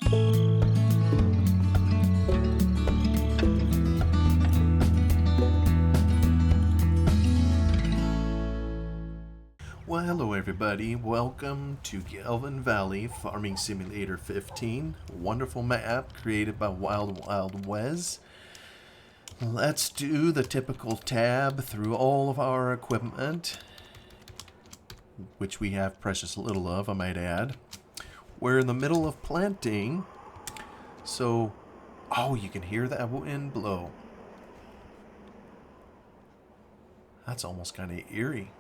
Well, hello everybody. Welcome to Gelvin Valley Farming Simulator 15. Wonderful map created by Wild Wes. Let's do the typical tab through all of our equipment, which we have precious little of, I might add. We're in the middle of planting, so... Oh, you can hear that wind blow. That's almost kind of eerie.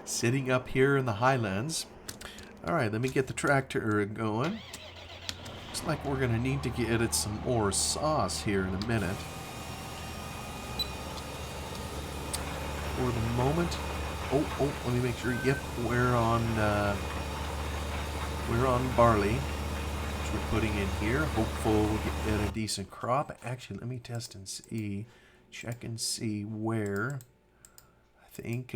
Sitting up here in the highlands. Alright, let me get the tractor going. Looks like we're going to need to get it some more sauce here in a minute. For the moment... Oh, let me make sure. Yep, we're on barley, which we're putting in here. Hopeful we'll get a decent crop. Actually, let me test and see. Check and see where... I think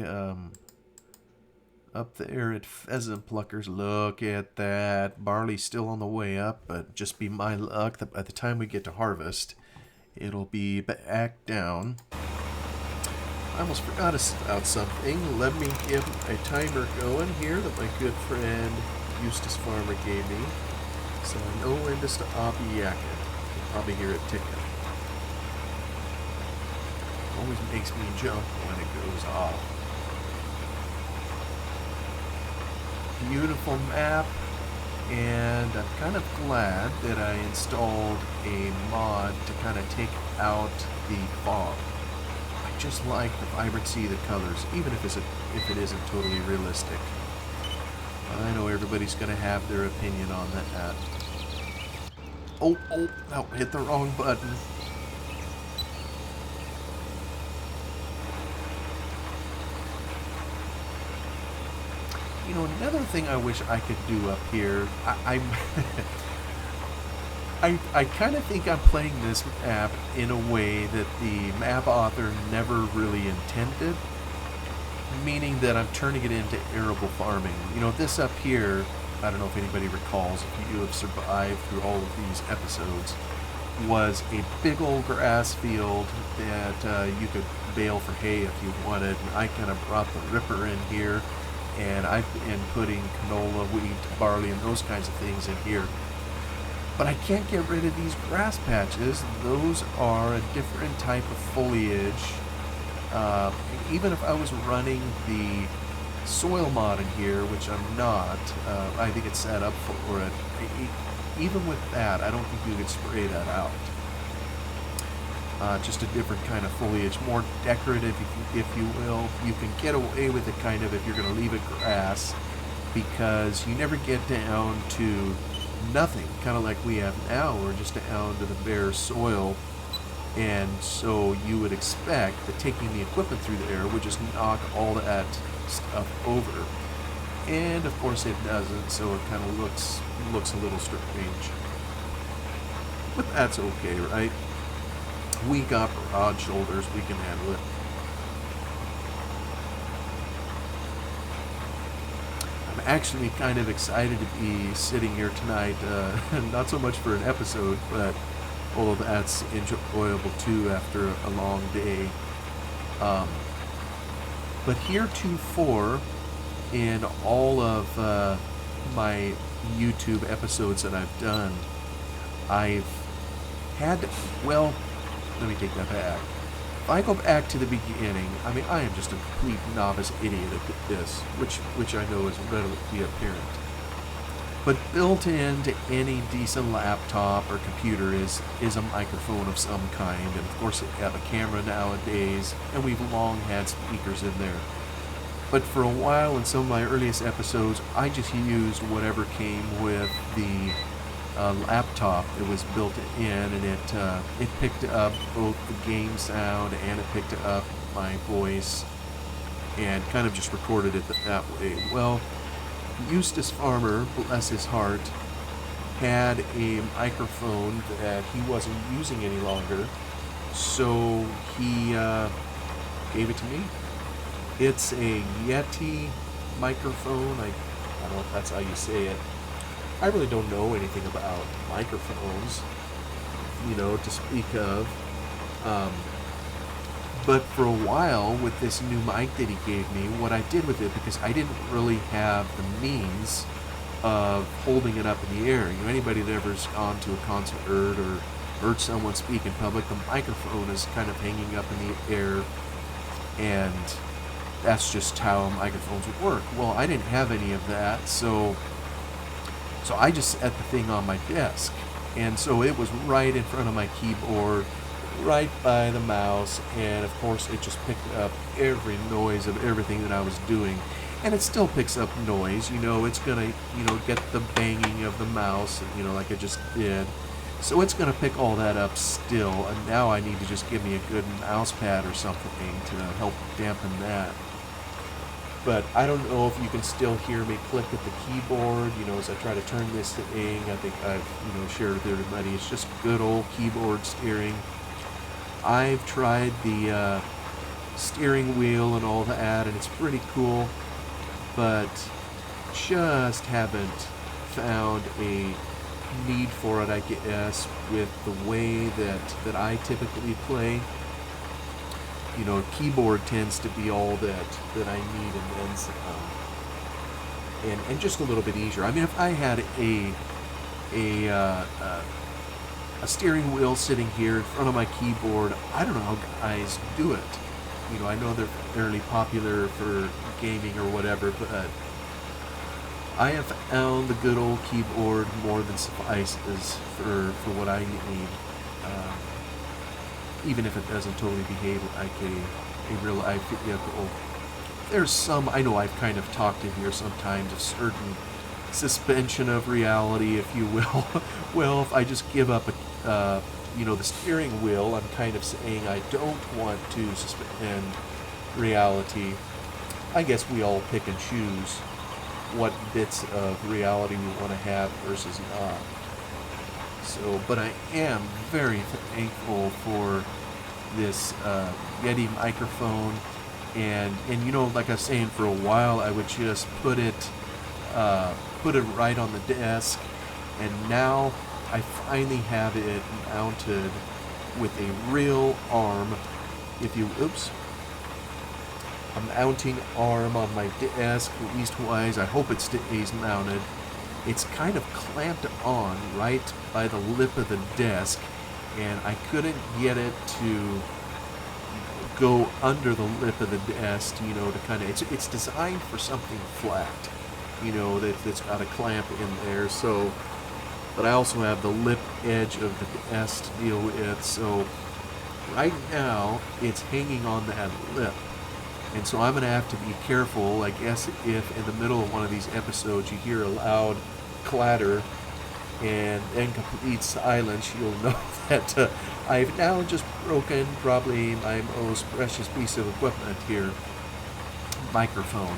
up there at Pheasant Pluckers, look at that. Barley's still on the way up, but just be my luck that by the time we get to harvest, it'll be back down. I almost forgot about something. Let me get a timer going here that my good friend Eustace Farmer gave me, so I know when to stop yakking. You'll probably hear it ticking. Always makes me jump when it goes off. Beautiful map, and I'm kind of glad that I installed a mod to kind of take out the fog. I just like the vibrancy of the colors, even if it isn't totally realistic. I know everybody's going to have their opinion on that. Oh, no, hit the wrong button. You know, another thing I wish I could do up here, I kind of think I'm playing this map in a way that the map author never really intended, meaning that I'm turning it into arable farming. You know, this up here, I don't know if anybody recalls, if you have survived through all of these episodes, was a big old grass field that you could bale for hay if you wanted, and I kind of brought the ripper in here. And I've been putting canola, wheat, barley, and those kinds of things in here. But I can't get rid of these grass patches. Those are a different type of foliage. Even if I was running the soil mod in here, which I'm not, I think it's set up for it. Even with that, I don't think you could spray that out. Just a different kind of foliage, more decorative, if you will. You can get away with it kind of if you're going to leave it grass, because you never get down to nothing, kind of like we have now. We're just down to the bare soil, and so you would expect that taking the equipment through there would just knock all that stuff over. And of course it doesn't, so it kind of looks a little strange. But that's okay, right? We got broad shoulders, we can handle it. I'm actually kind of excited to be sitting here tonight, not so much for an episode, but although that's enjoyable too after a long day. But heretofore, in all of my YouTube episodes that I've done, I've had, well, let me take that back. If I go back to the beginning, I mean, I am just a complete novice idiot at this, which I know is readily apparent. But built into any decent laptop or computer is a microphone of some kind, and of course they have a camera nowadays, and we've long had speakers in there. But for a while, in some of my earliest episodes, I just used whatever came with the laptop that was built in, and it picked up both the game sound and it picked up my voice and kind of just recorded it that way. Well, Eustace Farmer, bless his heart, had a microphone that he wasn't using any longer, so he gave it to me. It's a Yeti microphone. I I don't know if that's how you say it. I really don't know anything about microphones, to speak of. Um, but for a while, with this new mic that he gave me, what I did with it, because I didn't really have the means of holding it up in the air. Anybody that ever's gone to a concert or heard someone speak in public, the microphone is kind of hanging up in the air, and that's just how microphones would work. Well, I didn't have any of that, so I just set the thing on my desk, and so it was right in front of my keyboard, right by the mouse, and of course it just picked up every noise of everything that I was doing. And it still picks up noise, it's gonna, get the banging of the mouse, like I just did. So it's gonna pick all that up still, and now I need to just give me a good mouse pad or something to help dampen that. But I don't know if you can still hear me click at the keyboard, as I try to turn this thing. I think I've, shared with everybody. It's just good old keyboard steering. I've tried the steering wheel and all that, and it's pretty cool, but just haven't found a need for it, I guess, with the way that I typically play. Keyboard tends to be all that I need, and then some, and just a little bit easier. I mean, if I had a steering wheel sitting here in front of my keyboard, I don't know how guys do it. I know they're fairly popular for gaming or whatever, but I have found the good old keyboard more than suffices for what I need. Even if it doesn't totally behave like a real life vehicle. There's some, I know I've kind of talked in here sometimes, a certain suspension of reality, if you will. Well, if I just give up, the steering wheel, I'm kind of saying I don't want to suspend reality. I guess we all pick and choose what bits of reality we want to have versus not. So, but I am very thankful for this Yeti microphone, and like I was saying, for a while I would just put it right on the desk, and now I finally have it mounted with a real arm. A mounting arm on my desk, leastwise. I hope it stays mounted. It's kind of clamped on right by the lip of the desk, and I couldn't get it to go under the lip of the desk, to kind of, it's designed for something flat, that's got a clamp in there, so, but I also have the lip edge of the desk to deal with, so right now it's hanging on that lip. And so I'm going to have to be careful. I guess if in the middle of one of these episodes you hear a loud clatter and then complete silence, you'll know that I've now just broken probably my most precious piece of equipment here, microphone.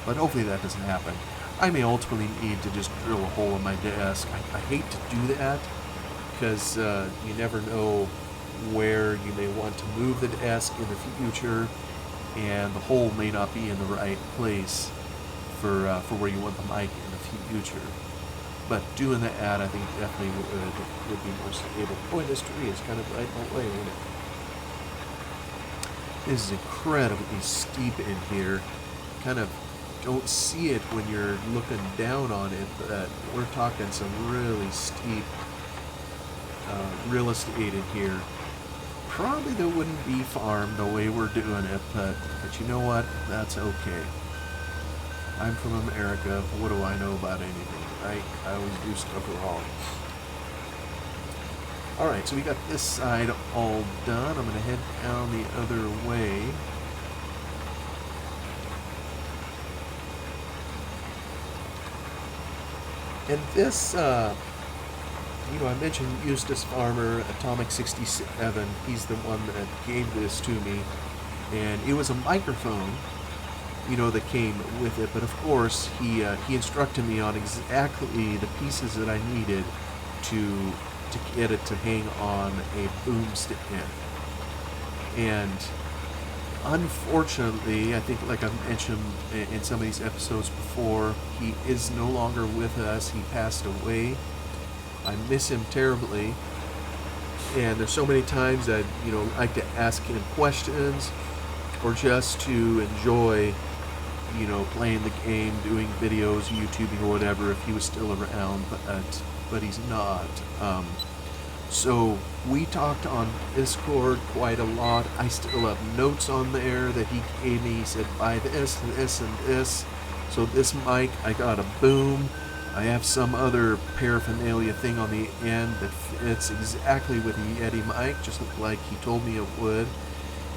But hopefully that doesn't happen. I may ultimately need to just drill a hole in my desk. I hate to do that because you never know where you may want to move the desk in the future, and the hole may not be in the right place for where you want the mic in the future. But doing that, I think definitely would be more stable. Boy, this tree is kind of right in the way, isn't it? This is incredibly steep in here. Kind of don't see it when you're looking down on it, but we're talking some really steep real estate in here. Probably that wouldn't be farmed the way we're doing it, but you know what? That's okay. I'm from America. What do I know about anything, right? I always do stuff wrong. Alright, so we got this side all done. I'm going to head down the other way. And this, I mentioned Eustace Farmer, Atomic 67. He's the one that gave this to me. And it was a microphone, that came with it. But of course, he instructed me on exactly the pieces that I needed to get it to hang on a boom stand. And Unfortunately, I think, like I've mentioned in some of these episodes before, he is no longer with us. He passed away. I miss him terribly. And there's so many times that, like to ask him questions or just to enjoy, playing the game, doing videos, YouTubing or whatever if he was still around, but he's not. So we talked on Discord quite a lot. I still have notes on there that he gave me. He said, buy this, this, and this. So this mic, I got a boom. I have some other paraphernalia thing on the end that fits exactly with the Yeti mic, just like he told me it would.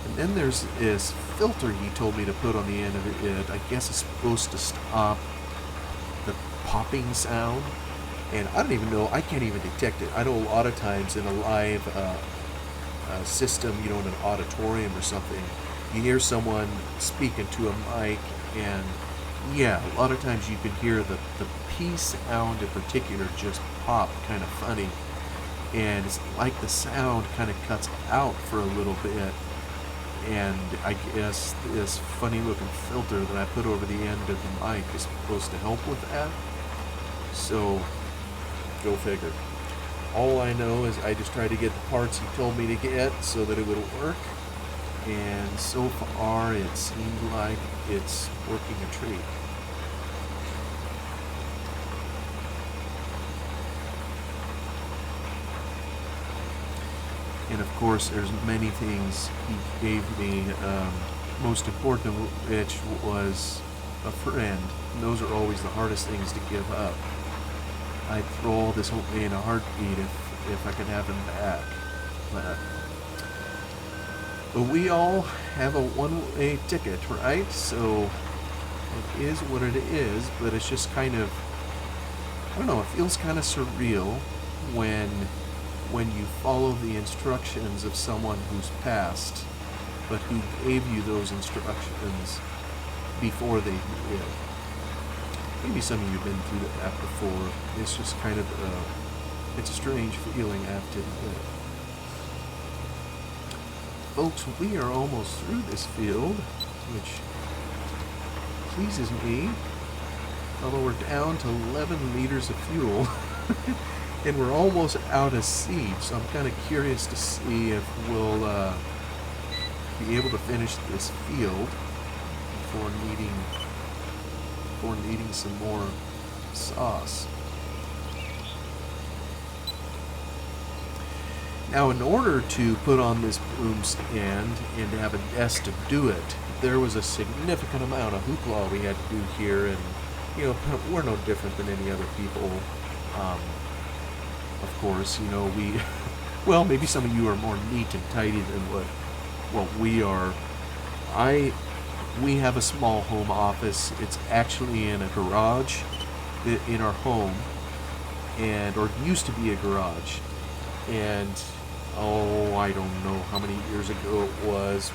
And then there's this filter he told me to put on the end of it. I guess it's supposed to stop the popping sound. And I don't even know, I can't even detect it. I know a lot of times in a live system, in an auditorium or something, you hear someone speaking to a mic, and yeah, a lot of times you can hear the P sound in particular just pop kind of funny. And it's like the sound kind of cuts out for a little bit. And I guess this funny looking filter that I put over the end of the mic is supposed to help with that. So, go figure. All I know is I just tried to get the parts he told me to get so that it would work, and so far it seems like it's working a treat. And of course there's many things he gave me, most important of which was a friend. And those are always the hardest things to give up. I'd throw all this away in a heartbeat if I could have him back. But we all have a one-way ticket, right? So it is what it is, but it's just kind of, I don't know, it feels kind of surreal when you follow the instructions of someone who's passed, but who gave you those instructions before they did. Maybe some of you have been through that before. It's just kind of it's a strange feeling, I have to admit. Folks, we are almost through this field, which pleases me. Although we're down to 11 liters of fuel, and we're almost out of seed, so I'm kind of curious to see if we'll be able to finish this field before needing some more sauce. Now, in order to put on this broom stand and to have a desk to do it, there was a significant amount of hoopla we had to do here, and we're no different than any other people. Of course, we, well, maybe some of you are more neat and tidy than what we are. We have a small home office. It's actually in a garage in our home, or it used to be a garage. And I don't know how many years ago it was,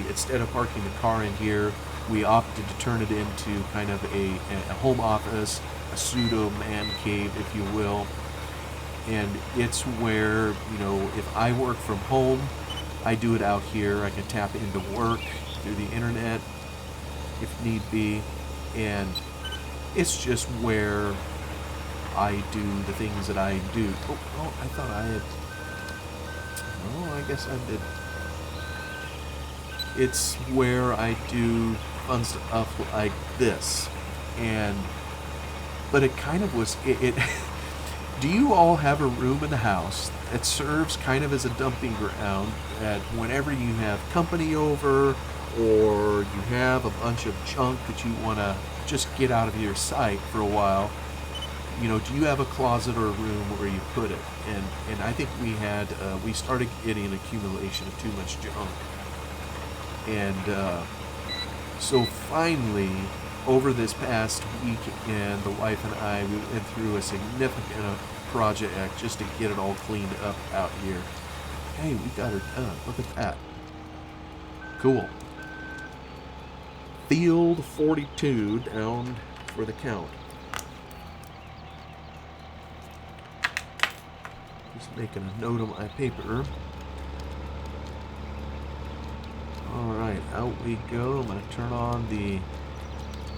instead of parking the car in here, we opted to turn it into kind of a home office, a pseudo man cave, if you will. And it's where, if I work from home, I do it out here. I can tap into work through the internet if need be, and it's just where I do the things that I do. I thought I had, I guess I did. It's where I do fun stuff like this, but it kind of was, do you all have a room in the house that serves kind of as a dumping ground, that whenever you have company over, or you have a bunch of junk that you want to just get out of your sight for a while, do you have a closet or a room where you put it? And I think we started getting an accumulation of too much junk. And so finally, over this past week, and the wife and I, we went through a significant project just to get it all cleaned up out here. Hey, we got her done. Look at that. Cool. Field 42 down for the count. Just making a note on my paper. Alright, out we go. I'm going to turn on the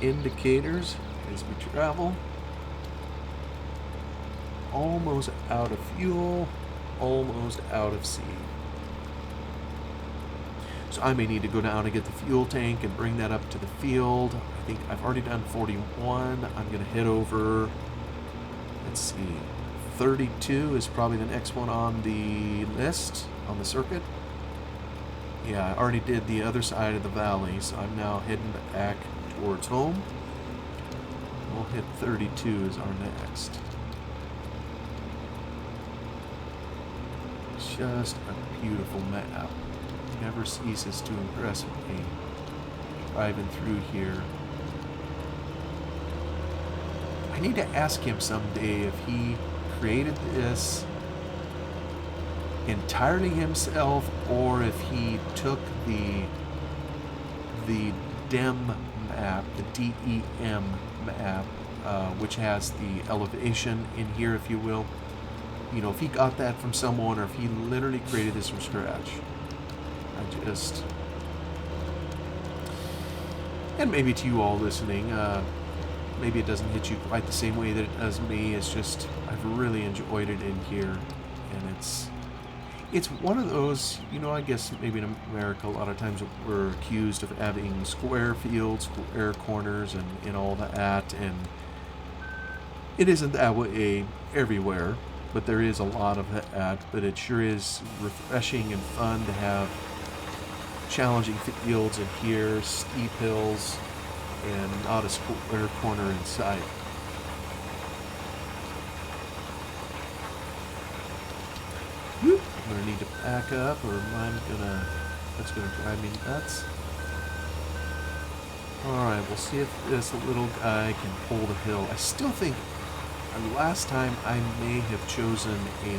indicators as we travel. Almost out of fuel, almost out of seed. So I may need to go down and get the fuel tank and bring that up to the field. I think I've already done 41. I'm going to head over, let's see, 32 is probably the next one on the list, on the circuit. Yeah, I already did the other side of the valley, so I'm now heading back towards home. We'll hit 32 as our next. Just a beautiful map. Never ceases to impress me driving through here. I need to ask him someday if he created this entirely himself, or if he took the DEM map, the DEM map, which has the elevation in here, if you will. You know, if he got that from someone, or if he literally created this from scratch. And maybe to you all listening, maybe it doesn't hit you quite the same way that it does me. It's just, I've really enjoyed it in here, and it's one of those, you know, I guess maybe in America a lot of times we're accused of having square fields, square corners, and all that, and it isn't that way everywhere, but there is a lot of that. But it sure is refreshing and fun to have challenging fields in here, steep hills, and not a square corner in sight. Whoop. I'm gonna need to back up, or that's gonna drive me nuts. Alright, we'll see if this little guy can pull the hill. I still think last time I may have chosen a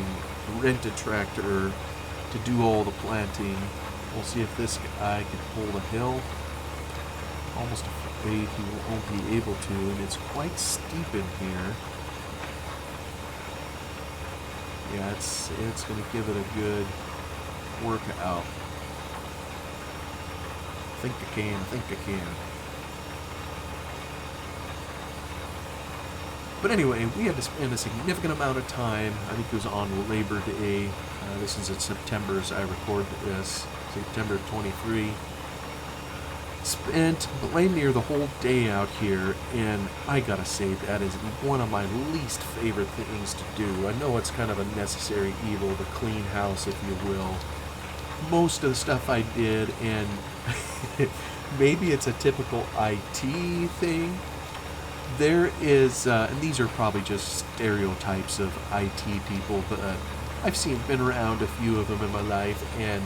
rented tractor to do all the planting. We'll see if this guy can pull the hill. Almost afraid he won't be able to, and it's quite steep in here. Yeah, it's going to give it a good workout. I think I can. But anyway, we had to spend a significant amount of time, I think it was on Labor Day. This is in September as I record this, September 23. Spent blame near the whole day out here, and I gotta say that is one of my least favorite things to do. I know it's kind of a necessary evil to clean house, if you will. Most of the stuff I did, and maybe it's a typical IT thing. There is, and these are probably just stereotypes of IT people, but I've been around a few of them in my life, and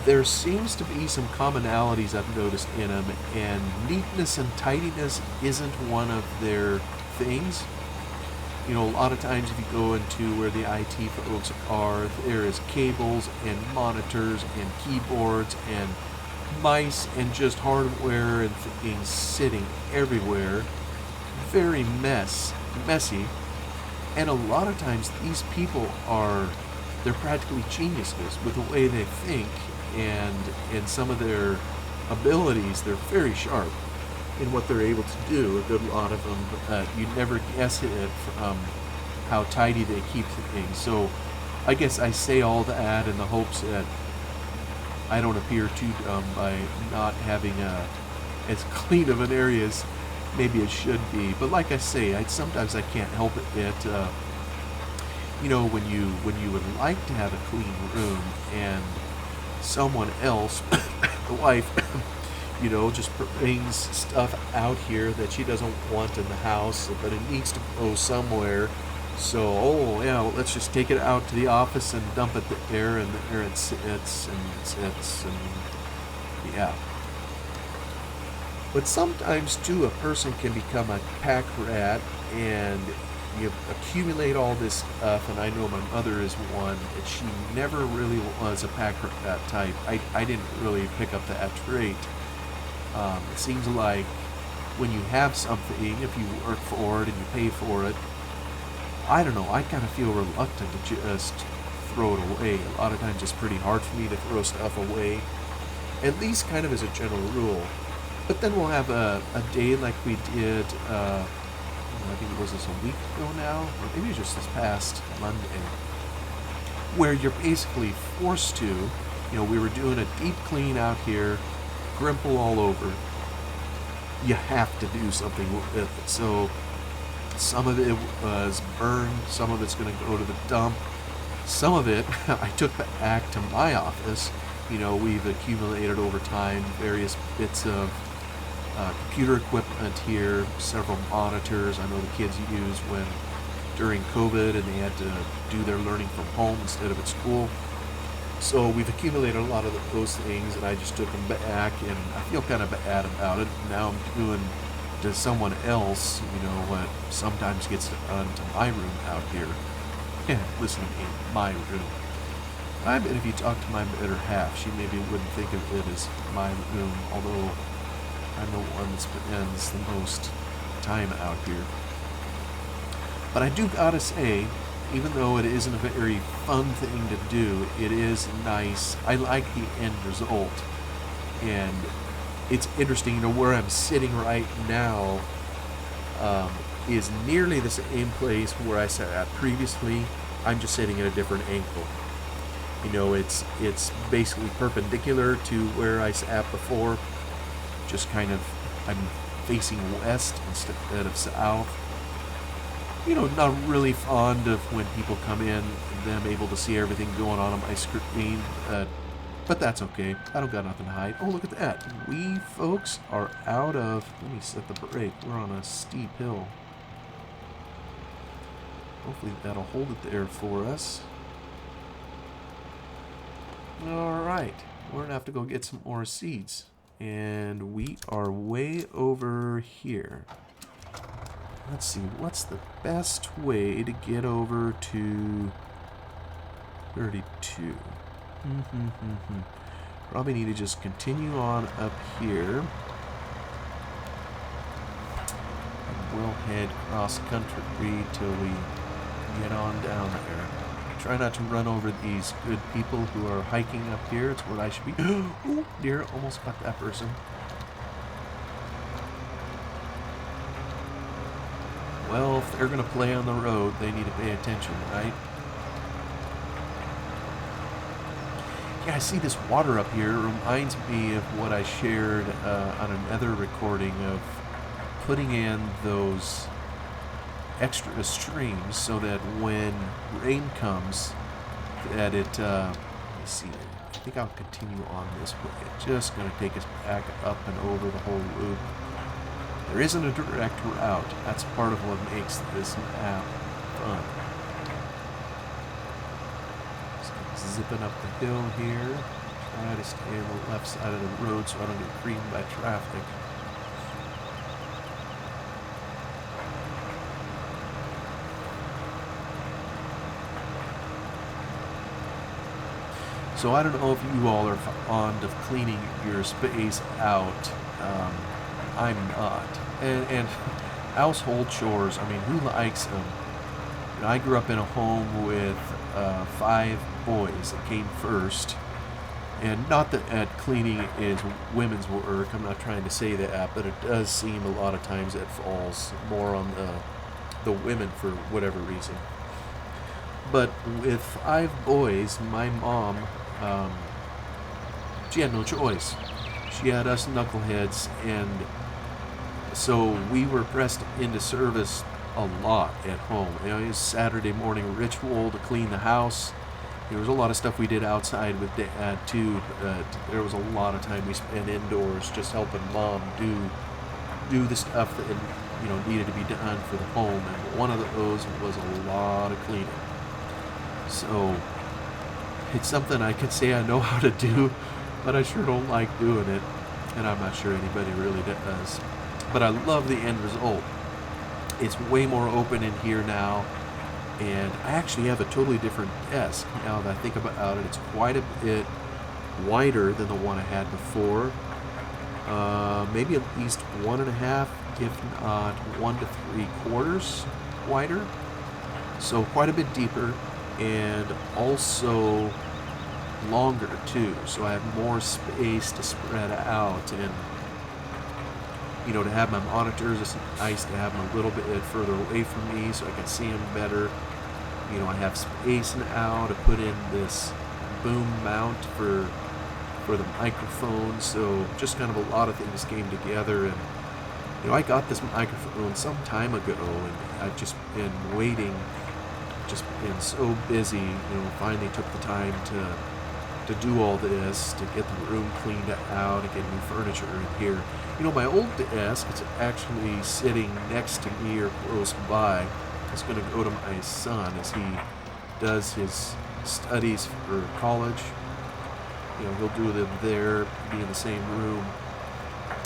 there seems to be some commonalities I've noticed in them, and neatness and tidiness isn't one of their things. You know, a lot of times if you go into where the IT folks are, there is cables and monitors and keyboards and mice and just hardware and things sitting everywhere. Very messy. And a lot of times these people they're practically geniuses with the way they think, and some of their abilities. They're very sharp in what they're able to do, a good lot of them. You'd never guess it from how tidy they keep things. So I guess I say all that in the hopes that I don't appear too dumb by not having as clean of an area as maybe it should be. But like I say, sometimes I can't help it. You know, when you would like to have a clean room, and someone else, the wife, you know, just brings stuff out here that she doesn't want in the house, but it needs to go somewhere. So, oh yeah, well, let's just take it out to the office and dump it there, and there it sits, and yeah. But sometimes, too, a person can become a pack rat, and you accumulate all this stuff, and I know my mother is one, and she never really was a pack rat type. I didn't really pick up that trait. It seems like when you have something, if you work for it and you pay for it, I don't know, I kind of feel reluctant to just throw it away. A lot of times it's pretty hard for me to throw stuff away. at least kind of as a general rule. But then we'll have a day like we did, I think it was this a week ago now, or maybe just this past Monday, where you're basically forced to, we were doing a deep clean out here, grimple all over. You have to do something with it. So some of it was burned, some of it's going to go to the dump. Some of it I took back to my office. We've accumulated over time various bits of computer equipment here, several monitors I know the kids use during COVID and they had to do their learning from home instead of at school. So we've accumulated a lot of those things, and I just took them back, and I feel kind of bad about it. Now I'm doing to someone else, what sometimes gets done to my room out here. Yeah, listen to me, my room. I bet if you talk to my better half, she maybe wouldn't think of it as my room, although I'm the one that spends the most time out here. But I do gotta say, even though it isn't a very fun thing to do, it is nice. I like the end result. And it's interesting, where I'm sitting right now is nearly the same place where I sat at previously. I'm just sitting at a different angle. It's basically perpendicular to where I sat before. Just kind of, I'm facing west instead of south. Not really fond of when people come in and them able to see everything going on my screen, but that's okay. I don't got nothing to hide. Oh, look at that. We folks are out of, let me set the brake. We're on a steep hill. Hopefully that'll hold it there for us. Alright, we're gonna have to go get some more seeds. And we are way over here. Let's see, what's the best way to get over to 32? Probably need to just continue on up here. And we'll head cross country till we get on down there. Try not to run over these good people who are hiking up here. It's where I should be. Oh dear, almost got that person. Well, if they're going to play on the road, they need to pay attention, right? Yeah, I see this water up here. It reminds me of what I shared on another recording of putting in those extra streams so that when rain comes, that it, let me see, I think I'll continue on this way. It's just going to take us back up and over the whole loop. There isn't a direct route. That's part of what makes this map fun. Just zipping up the hill here. Try to stay on the left side of the road so I don't get creamed by traffic. So I don't know if you all are fond of cleaning your space out. I'm not. And household chores, I mean, who likes them? I grew up in a home with 5 boys that came first. And not that cleaning is women's work, I'm not trying to say that, but it does seem a lot of times it falls more on the women for whatever reason. But with 5 boys, my mom, she had no choice. She had us knuckleheads, and so we were pressed into service a lot at home. It was Saturday morning ritual to clean the house. There was a lot of stuff we did outside with Dad too, but there was a lot of time we spent indoors just helping Mom do the stuff that needed to be done for the home, and one of those was a lot of cleaning. So it's something I could say I know how to do, but I sure don't like doing it, and I'm not sure anybody really does. But I love the end result. It's way more open in here now, and I actually have a totally different desk now that I think about it. It's quite a bit wider than the one I had before. Maybe at least 1.5, if not 1 to 3/4 wider. So quite a bit deeper, and also longer too, so I have more space to spread out, and to have my monitors, it's nice to have them a little bit further away from me so I can see them better. I have space now to put in this boom mount for the microphone, so just kind of a lot of things came together. And I got this microphone some time ago, and I've just been waiting, just been so busy. Finally took the time to do all this, to get the room cleaned out and get new furniture in here. My old desk, it's actually sitting next to me or close by. It's going to go to my son as he does his studies for college. He'll do them there, be in the same room.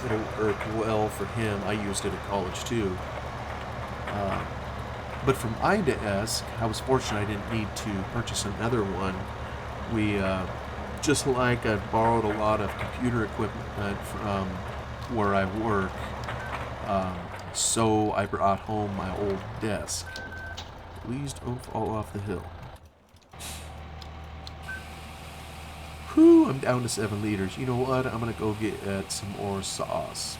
It'll work well for him. I used it at college too. But for my desk, I was fortunate I didn't need to purchase another one. We, just like I've borrowed a lot of computer equipment from where I work, so I brought home my old desk. Please don't fall off the hill. Whew, I'm down to 7 liters. You know what? I'm going to go get some more sauce.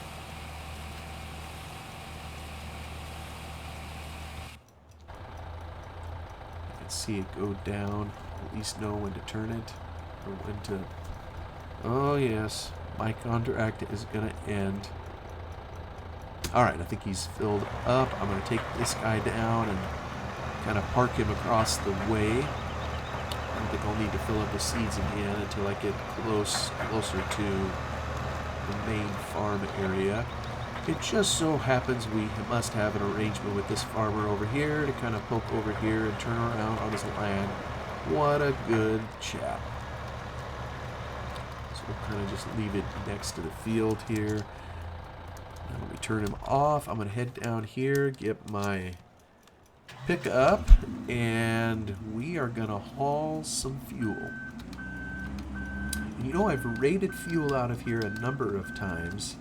I can see it go down. At least know when to turn it. Or when to... Oh, yes. My contract is going to end. Alright, I think he's filled up. I'm going to take this guy down and kind of park him across the way. I don't think I'll need to fill up the seeds again until I get closer to the main farm area. It just so happens we must have an arrangement with this farmer over here to kind of poke over here and turn around on his land. What a good chap. So we'll kind of just leave it next to the field here. Now let me turn him off. I'm going to head down here, get my pickup, and we are going to haul some fuel. And I've raided fuel out of here a number of times.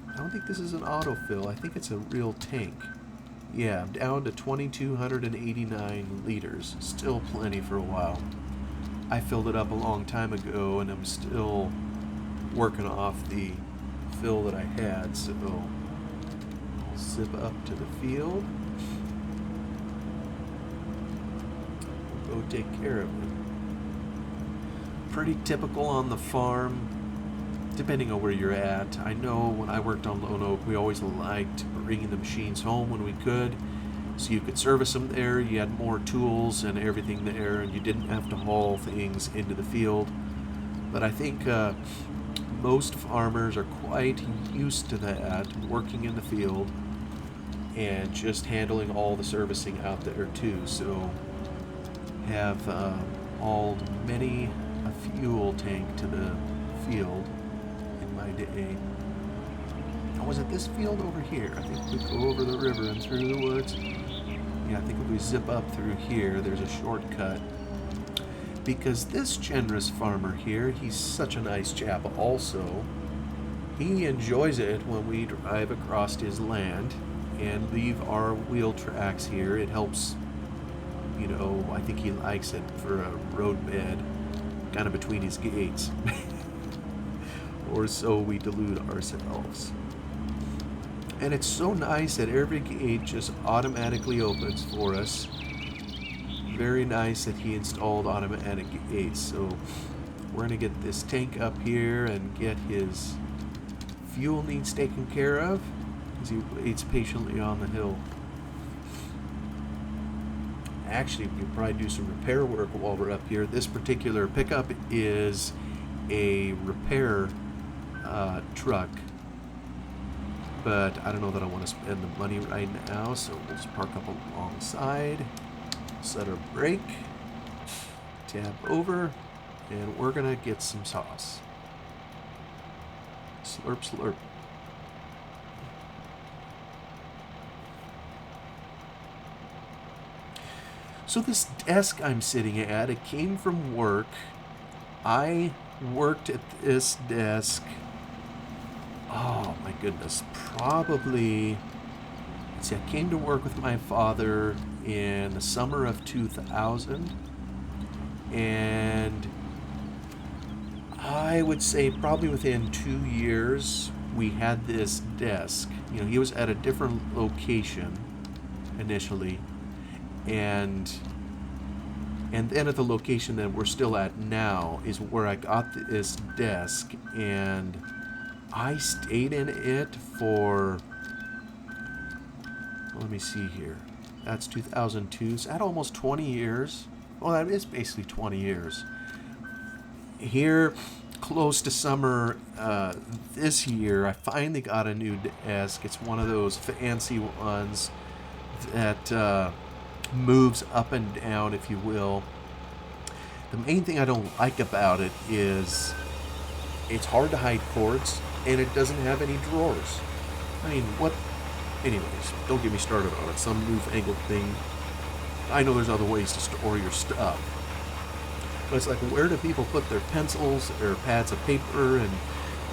I don't think this is an autofill. I think it's a real tank. Yeah, I'm down to 2,289 liters. Still plenty for a while. I filled it up a long time ago, and I'm still working off the fill that I had, so I'll zip up to the field. We'll go take care of it. Pretty typical on the farm, depending on where you're at. I know when I worked on Lone Oak, we always liked bringing the machines home when we could, so you could service them there. You had more tools and everything there, and you didn't have to haul things into the field. But I think most farmers are quite used to that, working in the field and just handling all the servicing out there too. So have hauled many a fuel tank to the field in my day. Now, was it this field over here? I think we go over the river and through the woods. Yeah, I think if we zip up through here, there's a shortcut. Because this generous farmer here, he's such a nice chap also. He enjoys it when we drive across his land and leave our wheel tracks here. It helps, I think he likes it for a roadbed, kind of between his gates. Or so we delude ourselves. And it's so nice that every gate just automatically opens for us. Very nice that he installed automatic gates. So we're going to get this tank up here and get his fuel needs taken care of as he waits patiently on the hill. Actually, we could probably do some repair work while we're up here. This particular pickup is a repair truck, but I don't know that I want to spend the money right now, so we'll just park up alongside, set our brake, tab over, and we're gonna get some sauce. Slurp, slurp. So this desk I'm sitting at, it came from work. I worked at this desk, oh my goodness, probably, let's see, I came to work with my father in the summer of 2000, and I would say probably within 2 years, we had this desk. You know, he was at a different location initially, and then at the location that we're still at now is where I got this desk, and I stayed in it for, let me see here. That's 2002. So that's almost 20 years. Well, that is basically 20 years. Here, close to summer this year, I finally got a new desk. It's one of those fancy ones that moves up and down, if you will. The main thing I don't like about it is it's hard to hide cords, and it doesn't have any drawers. I mean, what? Anyways, don't get me started on it. Some newfangled thing. I know there's other ways to store your stuff. But it's like, where do people put their pencils or pads of paper? And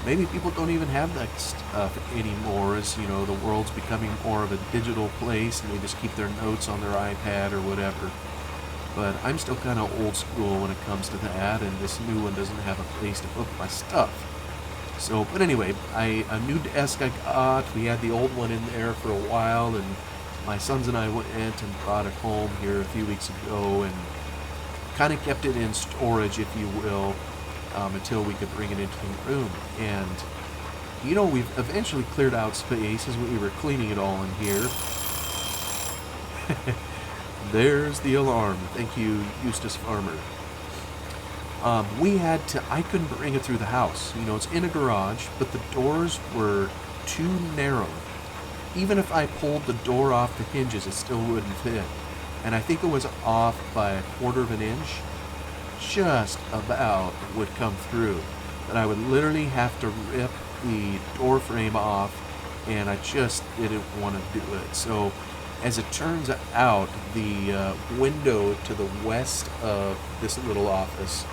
maybe people don't even have that stuff anymore, as, you know, the world's becoming more of a digital place, and they just keep their notes on their iPad or whatever. But I'm still kind of old school when it comes to that, and this new one doesn't have a place to put my stuff. So, but anyway, a new desk I got. We had the old one in there for a while, and my sons and I went and brought it home here a few weeks ago, and kind of kept it in storage, if you will, until we could bring it into the room. And, you know, we've eventually cleared out space as we were cleaning it all in here. There's the alarm. Thank you, Eustace Farmer. I couldn't bring it through the house. You know, it's in a garage, but the doors were too narrow. Even if I pulled the door off the hinges, it still wouldn't fit. And I think it was off by a quarter of an inch. Just about would come through. But I would literally have to rip the door frame off, and I just didn't want to do it. So, as it turns out, the window to the west of this little office,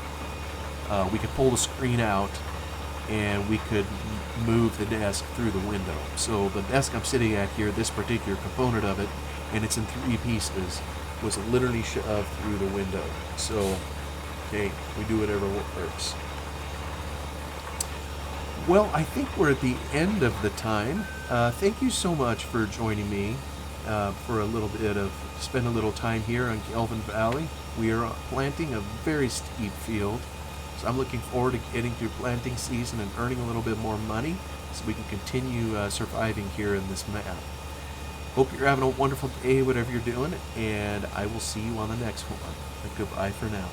we could pull the screen out, and we could move the desk through the window. So the desk I'm sitting at here, this particular component of it, and it's in 3 pieces, was literally shoved through the window. So, okay, we do whatever works. Well, I think we're at the end of the time. Thank you so much for joining me for a little bit of, spend a little time here on Gelvin Valley. We are planting a very steep field. So I'm looking forward to getting through planting season and earning a little bit more money so we can continue surviving here in this map. Hope you're having a wonderful day, whatever you're doing, and I will see you on the next one. Goodbye for now.